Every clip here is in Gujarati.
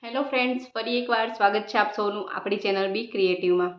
હેલો ફ્રેન્ડ્સ, ફરી એકવાર સ્વાગત છે આપ સૌનું આપણી ચેનલ બી ક્રિએટિવમાં।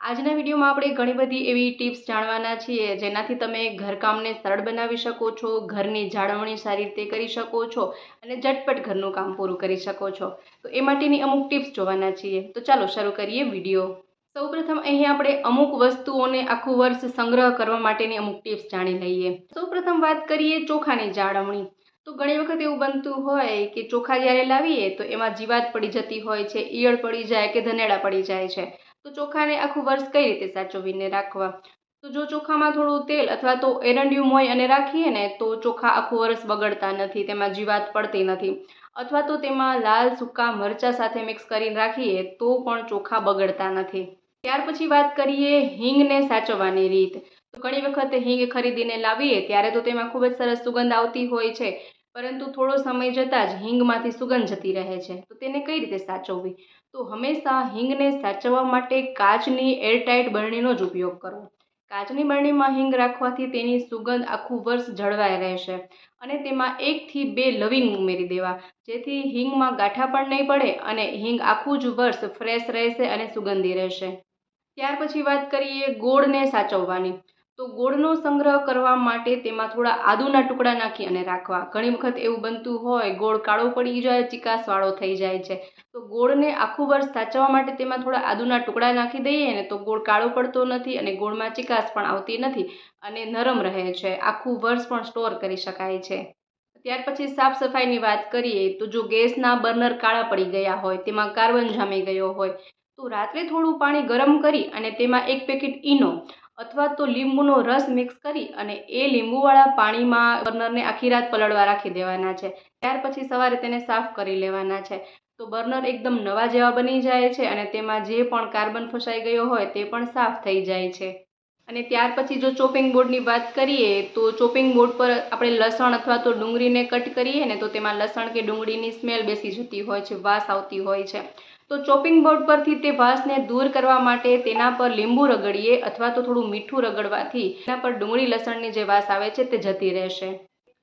આજના વિડીયોમાં આપણે ઘણી બધી એવી ટિપ્સ જાણવાના છીએ જેનાથી તમે ઘરકામને સરળ બનાવી શકો છો, ઘરની જાળવણી સારી રીતે કરી શકો છો અને ઝટપટ ઘરનું કામ પૂરું કરી શકો છો। તો એ માટેની અમુક ટિપ્સ જોવાના છીએ। તો ચાલો શરૂ કરીએ વિડીયો। સૌપ્રથમ અહીં આપણે અમુક વસ્તુઓને આખું વર્ષ સંગ્રહ કરવા માટેની અમુક ટિપ્સ જાણી લઈએ। સૌપ્રથમ વાત કરીએ ચોખાની જાળવણી। તો ઘણી વખત એવું બનતું હોય કે ચોખા જ્યારે લાવીએ તો એમાં જીવાત પડી જતી હોય છે, ઈયળ પડી જાય કે ધનેડા પડી જાય છે। તો ચોખાને આખું વર્ષ કઈ રીતે સાચવીને રાખવા? તો જો ચોખામાં થોડું તેલ અથવા તો એરંડિયું મોઈ અને રાખીએ ને તો ચોખા આખું વર્ષ બગડતા નથી, તેમાં જીવાત પડતી નથી। અથવા તો તેમાં લાલ સૂકા મરચાં સાથે મિક્સ કરીને રાખીએ તો પણ ચોખા બગડતા નથી। ત્યાર પછી વાત કરીએ હિંગને સાચવવાની રીત। તો ઘણી વખત હિંગ ખરીદીને લાવીએ ત્યારે તો તેમાં ખૂબ જ સરસ સુગંધ આવતી હોય છે, પરંતુ થોડો સમય જતાં જ હિંગમાંથી સુગંધ જતી રહે છે। તો તેને કઈ રીતે સાચવવી? તો હંમેશા હિંગને સાચવવા માટે કાચની એરટાઇટ બરણીનો જ ઉપયોગ કરવો। કાચની બરણીમાં હિંગ રાખવાથી તેની સુગંધ આખું વર્ષ જળવાઈ રહેશે અને તેમાં 1 થી 2 લવિંગ ઉમેરી દેવા, જેથી હિંગમાં ગાંઠા પણ નહીં પડે અને હિંગ આખું જ વર્ષ ફ્રેશ રહેશે અને સુગંધી રહેશે। ત્યાર પછી વાત કરીએ ગોળને સાચવવાની। તો ગોળનો સંગ્રહ કરવા માટે તેમાં થોડા આદુના ટુકડા નાખી અને રાખવા। ઘણી વખત એવું બનતું હોય ગોળ કાળો પડી જાય, ચીકાસવાળો થઈ જાય છે। તો ગોળને આખું વર્ષ સાચવવા માટે તેમાં થોડા આદુના ટુકડા નાખી દઈએ ને તો ગોળ કાળો પડતો નથી અને ગોળમાં ચીકાસ પણ આવતી નથી અને નરમ રહે છે, આખું વર્ષ પણ સ્ટોર કરી શકાય છે। ત્યાર પછી સાફ સફાઈની વાત કરીએ તો જો ગેસના બર્નર કાળા પડી ગયા હોય, તેમાં કાર્બન જામી ગયો હોય તો રાત્રે થોડું પાણી ગરમ કરી અને તેમાં 1 પેકેટ ઈનો અથવા તો લીંબુનો રસ મિક્સ કરી અને એ લીંબુવાળા પાણીમાં બર્નરને આખી રાત પલળવા રાખી દેવાના છે। ત્યાર પછી સવારે તેને સાફ કરી લેવાના છે। તો બર્નર એકદમ નવા જેવા બની જાય છે અને તેમાં જે પણ કાર્બન ફસાઈ ગયો હોય તે પણ સાફ થઈ જાય છે। અને ત્યાર પછી જો ચોપિંગ બોર્ડની વાત કરીએ તો ચોપિંગ બોર્ડ પર આપણે લસણ અથવા તો ડુંગળીને કટ કરીએ ને તો તેમાં લસણ કે ડુંગળીની સ્મેલ બેસી જતી હોય છે, વાસ આવતી હોય છે। તો ચોપિંગ બોર્ડ પરથી તે વાસને દૂર કરવા માટે તેના પર લીંબુ રગડીએ અથવા તો થોડું મીઠું રગડવાથી તેના પર ડુંગળી લસણની જે વાસ આવે છે તે જતી રહેશે।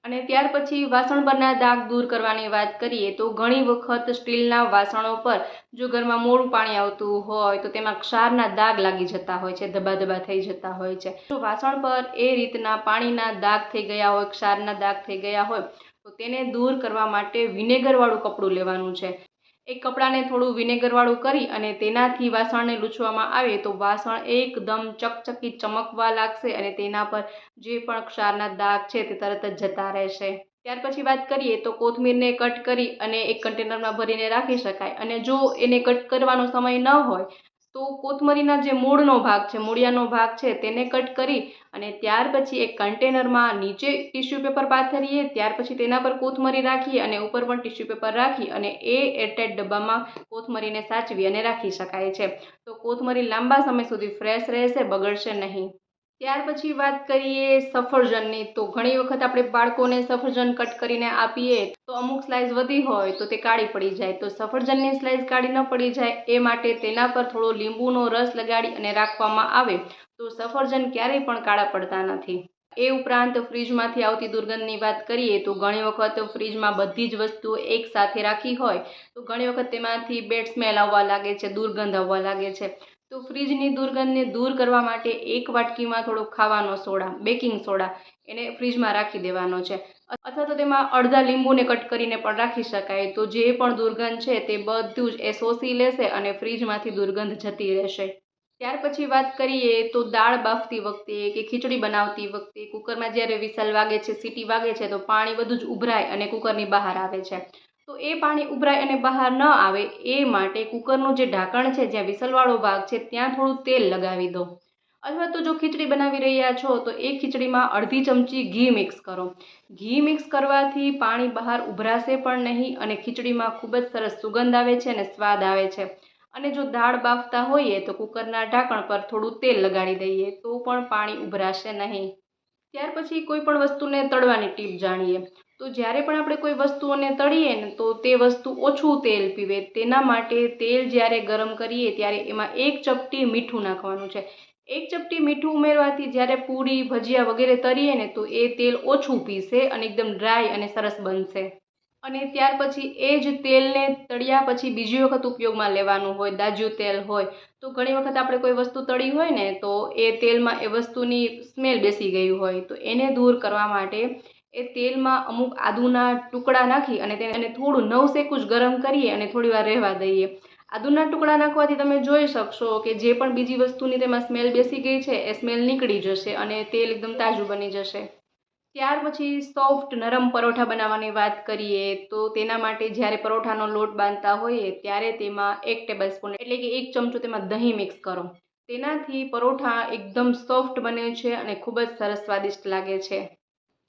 અને ત્યાર પછી વાસણ પરના દાગ દૂર કરવાની વાત કરીએ તો ઘણી વખત સ્ટીલના વાસણો પર જો ઘરમાં મોળું પાણી આવતું હોય તો તેમાં ક્ષારના દાગ લાગી જતા હોય છે, ધબા ધબા થઈ જતા હોય છે। તો વાસણ પર એ રીતના પાણીના દાગ થઈ ગયા હોય, ક્ષારના દાગ થઈ ગયા હોય તો તેને દૂર કરવા માટે વિનેગરવાળું કપડું લેવાનું છે। એક કપડાને થોડું વિનેગરવાળું કરી અને તેનાથી વાસણને લૂછવામાં આવે તો વાસણ એકદમ ચકચકી ચમકવા લાગશે અને તેના પર જે પણ ક્ષારના દાગ છે તે તરત જ જતા રહેશે। ત્યાર પછી વાત કરીએ તો કોથમીરને કટ કરી અને એક કન્ટેનરમાં ભરીને રાખી શકાય। અને જો એને કટ કરવાનો સમય ન હોય તો કોથમરીના જે મૂળનો ભાગ છે, મૂળિયાનો ભાગ છે તેને કટ કરી અને ત્યાર પછી એક કન્ટેનરમાં નીચે ટિશ્યુ પેપર પાથરીએ, ત્યાર પછી તેના પર કોથમરી રાખીએ અને ઉપર પણ ટિશ્યુ પેપર રાખી અને એ એરટાઇટ ડબ્બામાં કોથમરીને સાચવી અને રાખી શકાય છે। તો કોથમરી લાંબા સમય સુધી ફ્રેશ રહેશે, બગડશે નહીં। ત્યાર પછી વાત કરીએ સફરજનની। તો ઘણી વખત આપણે બાળકોને સફરજન કટ કરીને આપીએ તો અમુક સ્લાઇસ વધી હોય તો તે કાળી પડી જાય। તો સફરજનની સ્લાઇસ કાળી ન પડી જાય એ માટે તેના પર થોડો લીંબુનો રસ લગાડી અને રાખવામાં આવે તો સફરજન ક્યારેય પણ કાળા પડતા નથી। એ ઉપરાંત ફ્રીજમાંથી આવતી દુર્ગંધની વાત કરીએ તો ઘણી વખત ફ્રીજમાં બધી જ વસ્તુઓ એક સાથે રાખી હોય તો ઘણી વખત તેમાંથી બેડ સ્મેલ આવવા લાગે છે, દુર્ગંધ આવવા લાગે છે। તો ફ્રીજની દુર્ગંધને દૂર કરવા માટે 1 વાટકીમાં થોડો ખાવાનો સોડા, બેકિંગ સોડા એને ફ્રીજમાં રાખી દેવાનો છે અથવા તો તેમાં અડધા લીંબુને કટ કરીને પણ રાખી શકાય। તો જે પણ દુર્ગંધ છે તે બધું જ એ શોષી લેશે અને ફ્રીજમાંથી દુર્ગંધ જતી રહેશે। ત્યાર પછી વાત કરીએ તો દાળ બાફતી વખતે કે ખીચડી બનાવતી વખતે કુકરમાં જ્યારે વિસલ વાગે છે, સીટી વાગે છે તો પાણી બધું જ ઉભરાય અને કુકરની બહાર આવે છે। તો એ પાણી ઉભરાય અને બહાર ન આવે એ માટે કુકરનું જે ઢાંકણ છે, જ્યાં વિસલવાળો ભાગ છે ત્યાં થોડું તેલ લગાવી દો। અથવા તો જો ખીચડી બનાવી રહ્યા છો તો એ ખીચડીમાં અડધી ચમચી ઘી મિક્સ કરો। ઘી મિક્સ કરવાથી પાણી બહાર ઉભરાશે પણ નહીં અને ખીચડીમાં ખૂબ જ સરસ સુગંધ આવે છે અને સ્વાદ આવે છે। અને જો દાળ બાફતા હોઈએ તો કુકરના ઢાંકણ પર થોડું તેલ લગાડી દઈએ તો પણ પાણી ઉભરાશે નહીં। ત્યાર પછી કોઈ પણ વસ્તુને તળવાની ટીપ જાણીએ। તો જ્યારે પણ આપણે કોઈ વસ્તુઓને તળીએ ને તો તે વસ્તુ ઓછું તેલ પીવે, તેના માટે તેલ જ્યારે ગરમ કરીએ ત્યારે એમાં 1 ચપટી મીઠું નાખવાનું છે। 1 ચપટી મીઠું ઉમેરવાથી જ્યારે પૂરી, ભજીયા વગેરે તળીએ ને તો એ તેલ ઓછું પીશે અને એકદમ ડ્રાય અને સરસ બનશે। અને ત્યાર પછી એ જ તેલને તળ્યા પછી બીજી વખત ઉપયોગમાં લેવાનું હોય, દાજ્યું તેલ હોય તો ઘણી વખત આપણે કોઈ વસ્તુ તળી હોય ને તો એ તેલમાં એ વસ્તુની સ્મેલ બેસી ગઈ હોય, તો એને દૂર કરવા માટે એ તેલમાં અમુક આદુના ટુકડા નાખી અને તેને થોડું નવસેકું જ ગરમ કરીએ અને થોડી વાર રહેવા દઈએ. આદુના ટુકડા નાખવાથી તમે જોઈ શકશો કે જે પણ બીજી વસ્તુની તેમાં સ્મેલ બેસી ગઈ છે એ સ્મેલ નીકળી જશે અને તેલ એકદમ તાજું બની જશે. ત્યાર પછી સોફ્ટ નરમ પરોઠા બનાવવાની વાત કરીએ તો તેના માટે જ્યારે પરોઠાનો લોટ બાંધતા હોઈએ ત્યારે તેમાં 1 ટેબલસ્પૂન એટલે કે 1 ચમચો તેમાં દહીં મિક્સ કરો. તેનાથી પરોઠા એકદમ સોફ્ટ બને છે અને ખૂબ જ સરસ સ્વાદિષ્ટ લાગે છે.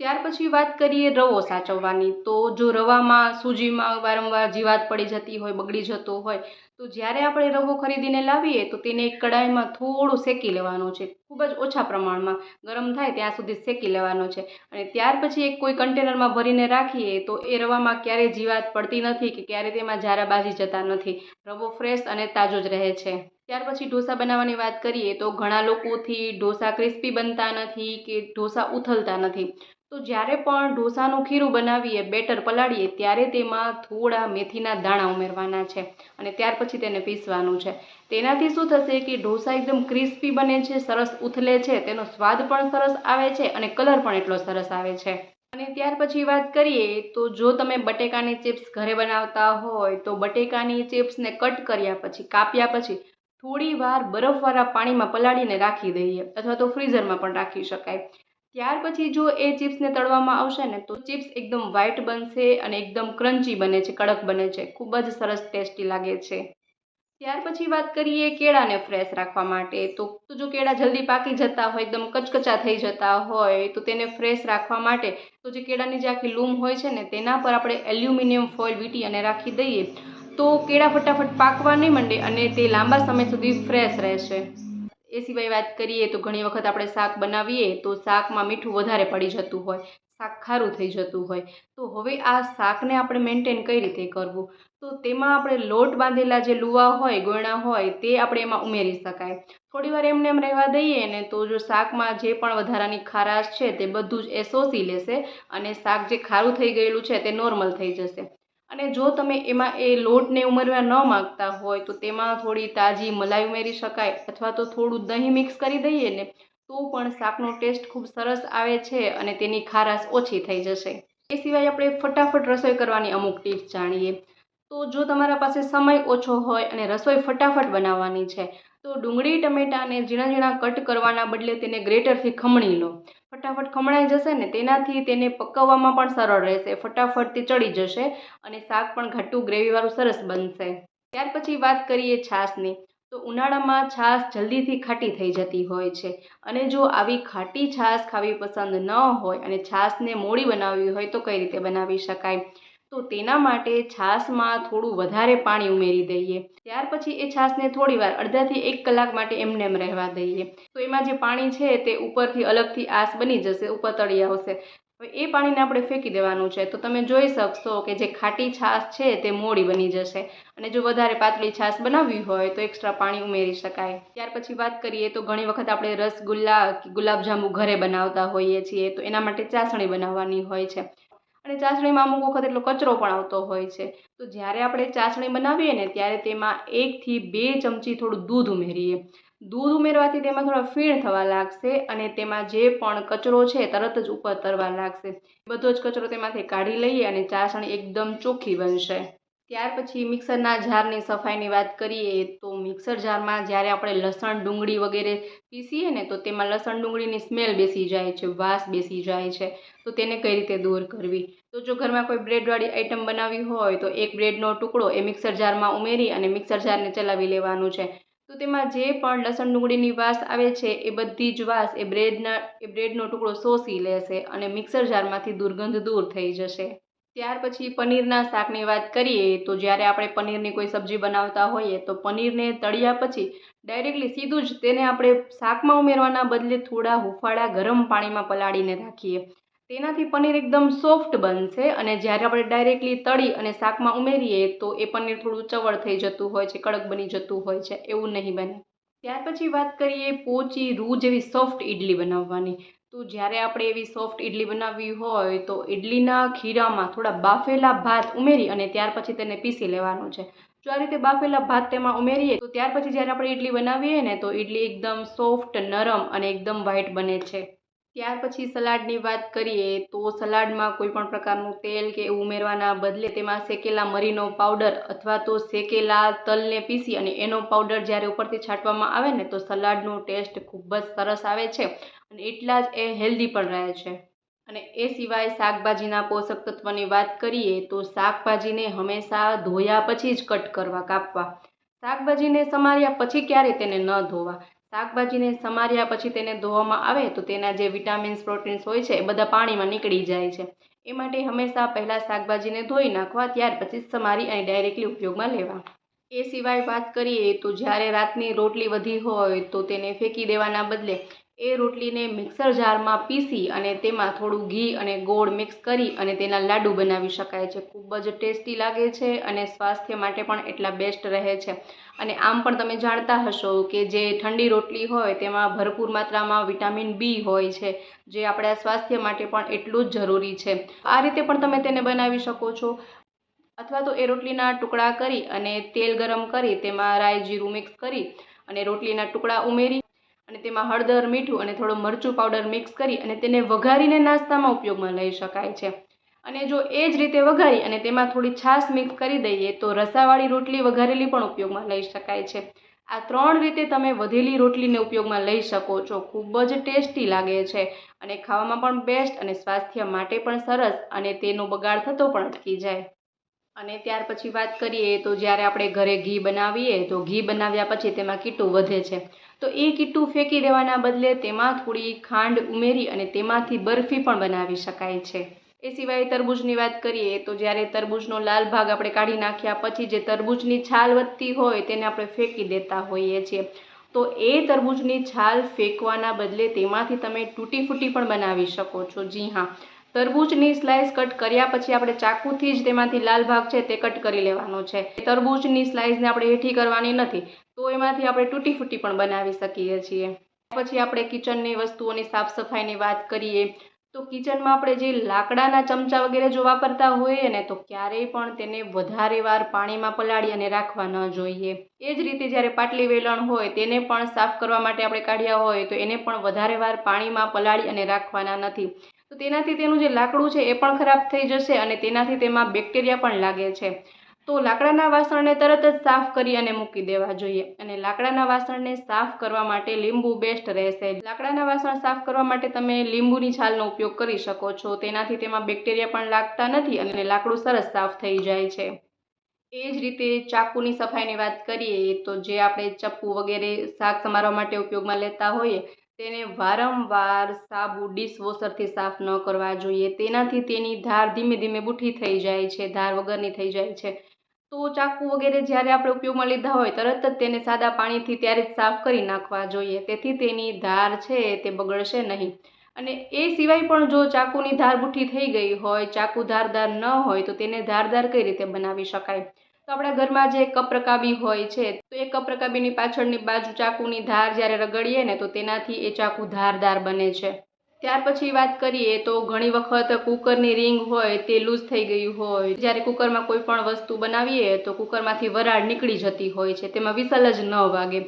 ત્યાર પછી વાત કરીએ રવો સાચવવાની. તો જો રવામાં સૂજીમાં વારંવાર જીવાત પડી જતી હોય, બગડી જતો હોય, તો જ્યારે આપણે રવો ખરીદીને લાવીએ તો તેને એક કડાઈમાં થોડું શેકી લેવાનું છે, ખૂબ જ ઓછા પ્રમાણમાં ગરમ થાય ત્યાં સુધી શેકી લેવાનો છે. અને ત્યાર પછી એક કોઈ કન્ટેનરમાં ભરીને રાખીએ તો એ રવામાં ક્યારેય જીવાત પડતી નથી કે ક્યારે તેમાં ઝારા બાજી જતા નથી. રવો ફ્રેશ અને તાજો જ રહે છે. ત્યાર પછી ઢોસા બનાવવાની વાત કરીએ તો ઘણા લોકોથી ઢોસા ક્રિસ્પી બનતા નથી કે ઢોસા ઉથલતા નથી. તો જ્યારે પણ ઢોસાનું ખીરું બનાવીએ, બેટર પલાળીએ ત્યારે તેમાં થોડા મેથીના દાણા ઉમેરવાના છે અને ત્યાર પછી તેને પીસવાનું છે. તેનાથી શું થશે કે ઢોસા એકદમ ક્રિસ્પી બને છે, સરસ ઉથલે છે, તેનો સ્વાદ પણ સરસ આવે છે અને કલર પણ એટલો સરસ આવે છે. અને ત્યાર પછી વાત કરીએ તો જો તમે બટેકાની ચિપ્સ ઘરે બનાવતા હોય તો બટેકાની ચિપ્સને કટ કર્યા પછી, કાપ્યા પછી થોડી વાર બરફવાળા પાણીમાં પલાળીને રાખી દઈએ અથવા તો ફ્રીઝરમાં પણ રાખી શકાય. ત્યાર પછી જો એ ચિપ્સને તળવામાં આવશે ને તો ચિપ્સ એકદમ વ્હાઈટ બનશે અને એકદમ ક્રન્ચી બને છે, કડક બને છે, ખૂબ જ સરસ ટેસ્ટી લાગે છે. ત્યાર પછી વાત કરીએ કેળાને ફ્રેશ રાખવા માટે. તો જો કેળા જલ્દી પાકી જતા હોય, એકદમ કચકચા થઈ જતા હોય તો તેને ફ્રેશ રાખવા માટે તો જે કેળાની જે આખી લૂમ હોય છે ને તેના પર આપણે એલ્યુમિનિયમ ફોઇલ વીંટી અને રાખી દઈએ તો કેળા ફટાફટ પાકવા નહીં માંડે અને તે લાંબા સમય સુધી ફ્રેશ રહેશે. એ સિવાય વાત કરીએ તો ઘણી વખત આપણે શાક બનાવીએ તો શાકમાં મીઠું વધારે પડી જતું હોય, શાક ખારું થઈ જતું હોય. તો હવે આ શાકને આપણે મેન્ટેન કઈ રીતે કરવું? તો તેમાં આપણે લોટ બાંધેલા જે લુવા હોય, ગોયણા હોય તે આપણે એમાં ઉમેરી શકાય. થોડી વાર એમને એમ રહેવા દઈએ ને તો જો શાકમાં જે પણ વધારાની ખારાશ છે તે બધું જ એ શોષી લેશે અને શાક જે ખારું થઈ ગયેલું છે તે નોર્મલ થઈ જશે. અને જો તમે એમાં એ લોટને ઉમેરવા ન માગતા હોય તો તેમાં થોડી તાજી મલાઈ ઉમેરી શકાય અથવા તો થોડું દહીં મિક્સ કરી દઈએ ને તો પણ શાકનો ટેસ્ટ ખૂબ સરસ આવે છે અને તેની ખારાશ ઓછી થઈ જશે. એ સિવાય આપણે ફટાફટ રસોઈ કરવાની અમુક ટિપ્સ જાણીએ. તો જો તમારા પાસે સમય ઓછો હોય અને રસોઈ ફટાફટ બનાવવાની છે તો ડુંગળી ટમેટાને ઝીણા ઝીણા કટ કરવાના બદલે તેને ગ્રેટરથી ખમણી લો. ફટાફટ ખમણાઈ જશે ને તેનાથી તેને પકવવામાં પણ સરળ રહેશે, ફટાફટ તે ચડી જશે અને શાક પણ ઘાટું ગ્રેવીવાળું સરસ બનશે. ત્યાર પછી વાત કરીએ છાશની. તો ઉનાળામાં છાશ જલ્દીથી ખાટી થઈ જતી હોય છે અને જો આવી ખાટી છાશ ખાવી પસંદ ન હોય અને છાશને મોળી બનાવવી હોય તો કઈ રીતે બનાવી શકાય? તો તેના માટે છાશમાં થોડું વધારે પાણી ઉમેરી દઈએ. ત્યાર પછી એ છાશને થોડી વાર અડધાથી 1 કલાક માટે એમને એમ રહેવા દઈએ. તો એમાં જે પાણી છે તે ઉપરથી અલગથી આસ બની જશે, ઉપર તળી આવશે. હવે એ પાણીને આપણે ફેંકી દેવાનું છે. તો તમે જોઈ શકશો કે જે ખાટી છાશ છે તે મોળી બની જશે અને જો વધારે પાતળી છાશ બનાવવી હોય તો એક્સ્ટ્રા પાણી ઉમેરી શકાય. ત્યાર પછી વાત કરીએ તો ઘણી વખત આપણે રસગુલ્લા કે ગુલાબજાંબુ ઘરે બનાવતા હોઈએ છીએ તો એના માટે ચાસણી બનાવવાની હોય છે અને ચાસણીમાં અમુક વખત એટલો કચરો પણ આવતો હોય છે. તો જ્યારે આપણે ચાસણી બનાવીએ ને ત્યારે તેમાં 1 થી 2 ચમચી થોડું દૂધ ઉમેરીએ. દૂધ ઉમેરવાથી તેમાં થોડા ફીણ થવા લાગશે અને તેમાં જે પણ કચરો છે તરત જ ઉપર તરવા લાગશે. બધો જ કચરો તેમાંથી કાઢી લઈએ અને ચાસણી એકદમ ચોખ્ખી બનશે. ત્યાર પછી મિક્સરના જારની સફાઈની વાત કરીએ તો મિક્સર જારમાં જ્યારે આપણે લસણ, ડુંગળી વગેરે પીસીએ ને તો તેમાં લસણ ડુંગળીની સ્મેલ બેસી જાય છે, વાસ બેસી જાય છે. તો તેને કઈ રીતે દૂર કરવી? તો જો ઘરમાં કોઈ બ્રેડવાળી આઈટમ બનાવવી હોય તો એક બ્રેડનો ટુકડો એ મિક્સર જારમાં ઉમેરી અને મિક્સર જારને ચલાવી લેવાનું છે. તો તેમાં જે પણ લસણ ડુંગળીની વાસ આવે છે એ બધી જ વાસ એ બ્રેડનો ટુકડો શોષી લેશે અને મિક્સર જારમાંથી દુર્ગંધ દૂર થઈ જશે. ત્યાર પછી પનીરના શાકની વાત કરીએ તો જ્યારે આપણે પનીરની કોઈ સબ્જી બનાવતા હોઈએ તો પનીરને તળ્યા પછી ડાયરેક્ટલી સીધું જ તેને આપણે શાકમાં ઉમેરવાના બદલે થોડા હુંફાળા ગરમ પાણીમાં પલાળીને રાખીએ. તેનાથી પનીર એકદમ સોફ્ટ બનશે અને જ્યારે આપણે ડાયરેક્ટલી તળી અને શાકમાં ઉમેરીએ તો એ પનીર થોડું ચવળ થઈ જતું હોય છે, કડક બની જતું હોય છે, એવું નહીં બને. ત્યાર પછી વાત કરીએ પોચી રૂ જેવી સોફ્ટ ઇડલી બનાવવાની. તો જ્યારે આપણે એવી સોફ્ટ ઇડલી બનાવવી હોય તો ઇડલીના ખીરામાં થોડા બાફેલા ભાત ઉમેરી અને ત્યાર પછી તેને પીસી લેવાનું છે. જો આ રીતે બાફેલા ભાત તેમાં ઉમેરીએ તો ત્યાર પછી જ્યારે આપણે ઇડલી બનાવીએ ને તો ઇડલી એકદમ સોફ્ટ, નરમ અને એકદમ વ્હાઈટ બને છે. ત્યાર પછી સલાડની વાત કરીએ તો સલાડમાં કોઈ પણ પ્રકારનું તેલ કે એવું ઉમેરવાના બદલે તેમાં શેકેલા મરીનો પાવડર અથવા તો શેકેલા તલને પીસી અને એનો પાવડર જ્યારે ઉપરથી છાંટવામાં આવે ને તો સલાડનો ટેસ્ટ ખૂબ જ સરસ આવે છે અને એટલા જ એ હેલ્ધી પણ રહે છે. અને એ સિવાય શાકભાજીના પોષક તત્વની વાત કરીએ તો શાકભાજીને હંમેશા ધોયા પછી જ કટ કરવા, કાપવા. શાકભાજીને સમાર્યા પછી ક્યારે તેને ન ધોવા. શાકભાજીને સમાર્યા પછી તેને ધોવામાં આવે તો તેના જે વિટામિન્સ, પ્રોટીન્સ હોય છે એ બધા પાણીમાં નીકળી જાય છે. એ માટે હંમેશા પહેલાં શાકભાજીને ધોઈ નાખવા, ત્યાર પછી સમારી અને ડાયરેક્ટલી ઉપયોગમાં લેવા. એ સિવાય વાત કરીએ તો જ્યારે રાતની રોટલી વધી હોય તો તેને ફેંકી દેવાના બદલે એ રોટલીને મિક્સર જારમાં પીસી અને તેમાં થોડું ઘી અને ગોળ મિક્સ કરી અને તેના લાડુ બનાવી શકાય છે. ખૂબ જ ટેસ્ટી લાગે છે અને સ્વાસ્થ્ય માટે પણ એટલા બેસ્ટ રહે છે. અને આમ પણ તમે જાણતા હશો કે જે ઠંડી રોટલી હોય તેમાં ભરપૂર માત્રામાં વિટામિન બી હોય છે, જે આપણા સ્વાસ્થ્ય માટે પણ એટલું જ જરૂરી છે. આ રીતે પણ તમે તેને બનાવી શકો છો. અથવા તો એ રોટલીના ટુકડા કરી અને તેલ ગરમ કરી તેમાં રાઈ, જીરું મિક્સ કરી અને રોટલીના ટુકડા ઉમેરી અને તેમાં હળદર, મીઠું અને થોડો મરચું પાવડર મિક્સ કરી અને તેને વઘારીને નાસ્તામાં ઉપયોગમાં લઈ શકાય છે. અને જો એ જ રીતે વઘારી અને તેમાં થોડી છાશ મિક્સ કરી દઈએ તો રસાવાળી રોટલી વઘારેલી પણ ઉપયોગમાં લઈ શકાય છે. આ 3 રીતે તમે વધેલી રોટલીને ઉપયોગમાં લઈ શકો છો. ખૂબ જ ટેસ્ટી લાગે છે અને ખાવામાં પણ બેસ્ટ અને સ્વાસ્થ્ય માટે પણ સરસ અને તેનો બગાડ થતો પણ અટકી જાય. અને ત્યાર પછી વાત કરીએ તો જ્યારે આપણે ઘરે ઘી બનાવીએ તો ઘી બનાવ્યા પછી તેમાં કીટું વધે છે તો એ કીટું ફેંકી દેવાના બદલે તેમાં થોડી ખાંડ ઉમેરી અને તેમાંથી બરફી પણ બનાવી શકાય છે. એ સિવાય તરબૂચની વાત કરીએ તો જ્યારે તરબૂચનો લાલ ભાગ આપણે કાઢી નાખ્યા પછી જે તરબૂચની છાલ વધતી હોય તેને આપણે ફેંકી દેતા હોઈએ છીએ. તો એ તરબૂચની છાલ ફેંકવાના બદલે તેમાંથી તમે તૂટી ફૂટી પણ બનાવી શકો છો. જી હા, તરબૂચની સ્લાઇસ કટ કર્યા પછી આપણે ચાકુથી જ તેમાંથી લાલ ભાગ છે તે કટ કરી લેવાનો છે. તરબૂચની સ્લાઇસને આપણે હેઠી કરવાની નથી, તો એમાંથી આપણે તૂટી ફૂટી પણ બનાવી શકીએ છીએ. પછી આપણે કિચનની વસ્તુઓની સાફ સફાઈની વાત કરીએ તો કિચનમાં આપણે જે લાકડાના ચમચા વગેરે જો વાપરતા હોઈએ ને તો ક્યારેય પણ તેને વધારે વાર પાણીમાં પલાળી અને રાખવા ન જોઈએ. એ જ રીતે જ્યારે પાટલી વેલણ હોય તેને પણ સાફ કરવા માટે આપણે કાઢ્યા હોય તો એને પણ વધારે વાર પાણીમાં પલાળી અને રાખવાના નથી. તો તેનાથી તેનું જે લાકડું છે એ પણ ખરાબ થઈ જશે અને તેનાથી તેમાં બેક્ટેરિયા પણ લાગે છે. તો લાકડાના વાસણને તરત જ સાફ કરી અને મૂકી દેવા જોઈએ. અને લાકડાના વાસણને સાફ કરવા માટે લીંબુ બેસ્ટ રહેશે. લાકડાના વાસણ સાફ કરવા માટે તમે લીંબુની છાલનો ઉપયોગ કરી શકો છો. તેનાથી તેમાં બેક્ટેરિયા પણ લાગતા નથી અને લાકડું સરસ સાફ થઈ જાય છે. એ જ રીતે ચાકુની સફાઈની વાત કરીએ તો જે આપણે ચપ્પુ વગેરે શાક સમારવા માટે ઉપયોગમાં લેતા હોઈએ તેને વારંવાર સાબુ ડિશવોશરથી સાફ ન કરવા જોઈએ. તેનાથી તેની ધાર ધીમે ધીમે બુઠ્ઠી થઈ જાય છે, ધાર વગરની થઈ જાય છે. તો ચાકુ વગેરે જ્યારે આપણે ઉપયોગમાં લીધા હોય તરત જ તેને સાદા પાણીથી ત્યારે જ સાફ કરી નાખવા જોઈએ. તેથી તેની ધાર છે તે બગડશે નહીં. અને એ સિવાય પણ જો ચાકુની ધાર બુઠ્ઠી થઈ ગઈ હોય, ચાકુ ધારદાર ન હોય તો તેને ધારદાર કઈ રીતે બનાવી શકાય? તો આપણા ઘરમાં જે કપ-રકાબી હોય છે તો એ કપ-રકાબીની પાછળની બાજુ ચાકુની ધાર જ્યારે રગડીએ ને તો તેનાથી એ ચાકુ ધારદાર બને છે. ત્યાર પછી વાત કરીએ તો ઘણી વખત કુકરની રિંગ હોય તે લૂઝ થઈ ગઈ હોય. જ્યારે કુકરમાં કોઈ પણ વસ્તુ બનાવીએ તો કુકરમાંથી વરાળ નીકળી જતી હોય છે, તેમાં વિસલ જ ન વાગે.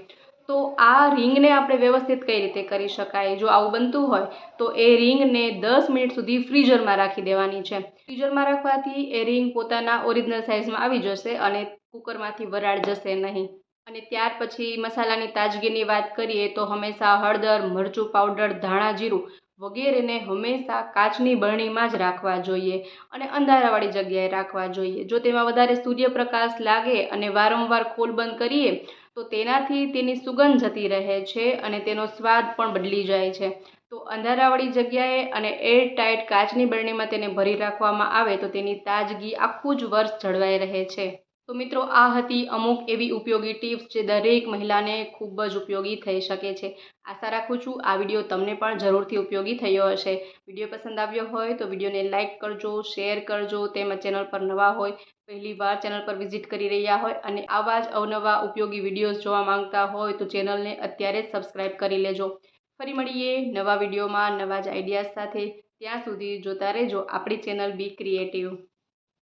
તો આ રિંગને આપણે વ્યવસ્થિત કઈ રીતે કરી શકાય? જો આવું બનતું હોય તો એ રિંગને 10 મિનિટ સુધી ફ્રીઝરમાં રાખી દેવાની છે. ફ્રીઝરમાં રાખવાથી એ રિંગ પોતાના ઓરિજિનલ સાઇઝમાં આવી જશે અને કુકરમાંથી વરાળ જશે નહીં. અને ત્યાર પછી મસાલાની તાજગીની વાત કરીએ તો હંમેશા હળદર, મરચું પાવડર, ધાણા જીરું વગેરેને હંમેશા કાચની બરણીમાં જ રાખવા જોઈએ અને અંધારાવાળી જગ્યાએ રાખવા જોઈએ. જો તેમાં વધારે સૂર્યપ્રકાશ લાગે અને વારંવાર ખોલ બંધ કરીએ તો તેનાથી તેની સુગંધ જતી રહે છે અને તેનો સ્વાદ પણ બદલી જાય છે. તો અંધારાવાળી જગ્યાએ અને એરટાઇટ કાચની બરણીમાં તેને ભરી રાખવામાં આવે તો તેની તાજગી આખું જ વર્ષ જળવાઈ રહે છે. તો મિત્રો, આ હતી અમુક એવી ઉપયોગી ટિપ્સ જે દરેક મહિલાને ખૂબ જ ઉપયોગી થઈ શકે છે. આશા રાખું છું આ વિડીયો તમને પણ જરૂરથી ઉપયોગી થયો હશે. વિડીયો પસંદ આવ્યો હોય તો વિડીયોને લાઇક કરજો, શેર કરજો. તેમજ ચેનલ પર નવા હોય, પહેલી વાર ચેનલ પર વિઝિટ કરી રહ્યા હોય અને આવા જ અવનવા ઉપયોગી વિડીયોઝ જોવા માંગતા હોય તો ચેનલને અત્યારે જ સબસ્ક્રાઈબ કરી લેજો. ફરી મળીએ નવા વિડીયોમાં નવા જ આઈડિયાઝ સાથે. ત્યાં સુધી જોતા રહેજો આપણી ચેનલ બી ક્રિએટિવ.